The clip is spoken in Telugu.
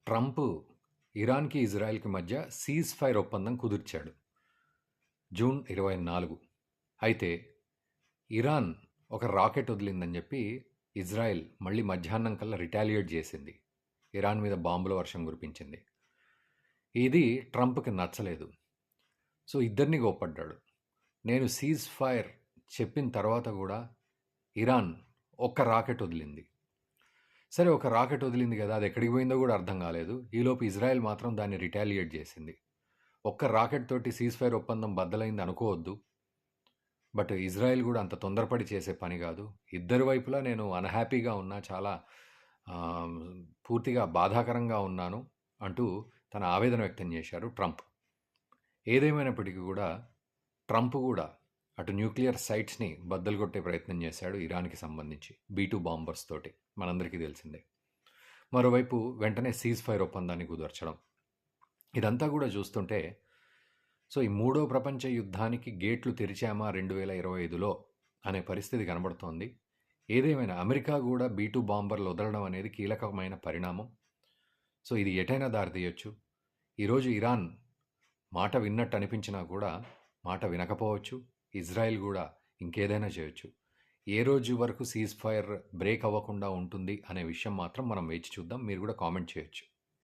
ట్రంప్ ఇరాన్కి ఇజ్రాయెల్కి మధ్య సీజ్ ఫైర్ ఒప్పందం కుదిర్చాడు జూన్ 24. అయితే ఇరాన్ ఒక రాకెట్ వదిలిందని చెప్పి ఇజ్రాయెల్ మళ్ళీ మధ్యాహ్నం కల్లా రిటాలియేట్ చేసింది. ఇరాన్ మీద బాంబుల వర్షం కురిపించింది. ఇది ట్రంప్కి నచ్చలేదు. సో ఇద్దరిని కోప్పడ్డాడు. నేను సీజ్ ఫైర్ చెప్పిన తర్వాత కూడా ఇరాన్ ఒక్క రాకెట్ వదిలింది. సరే, ఒక రాకెట్ వదిలింది కదా, అది ఎక్కడికి పోయిందో కూడా అర్థం కాలేదు. ఈలోపు ఇజ్రాయెల్ మాత్రం దాన్ని రిటాలియేట్ చేసింది. ఒక్క రాకెట్ తోటి సీజ్ ఫైర్ ఒప్పందం బద్దలైంది అనుకోవద్దు. బట్ ఇజ్రాయెల్ కూడా అంత తొందరపడి చేసే పని కాదు. ఇద్దరి వైపులా నేను అన్హ్యాపీగా ఉన్నా, చాలా పూర్తిగా బాధాకరంగా ఉన్నాను అంటూ తన ఆవేదన వ్యక్తం చేశారు ట్రంప్. ఏదేమైనప్పటికీ కూడా ట్రంప్ కూడా అటు న్యూక్లియర్ సైట్స్ని బద్దలు కొట్టే ప్రయత్నం చేశాడు ఇరాన్కి సంబంధించి B-2 బాంబర్స్ తోటి, మనందరికీ తెలిసిందే. మరోవైపు వెంటనే సీజ్ ఫైర్ ఒప్పందాన్ని కుదర్చడం, ఇదంతా కూడా చూస్తుంటే సో ఈ మూడో ప్రపంచ యుద్ధానికి గేట్లు తెరిచామా 2025లో అనే పరిస్థితి కనబడుతోంది. ఏదేమైనా అమెరికా కూడా B-2 బాంబర్లు వదలడం అనేది కీలకమైన పరిణామం. సో ఇది ఎటైనా దారితీయొచ్చు. ఈరోజు ఇరాన్ మాట విన్నట్టు అనిపించినా కూడా మాట వినకపోవచ్చు. ఇజ్రాయెల్ కూడా ఇంకేదైనా చేయొచ్చు. ఏ రోజు వరకు సీజ్ ఫైర్ బ్రేక్ అవ్వకుండా ఉంటుంది అనే విషయం మాత్రం మనం వేచి చూద్దాం. మీరు కూడా కామెంట్ చేయొచ్చు.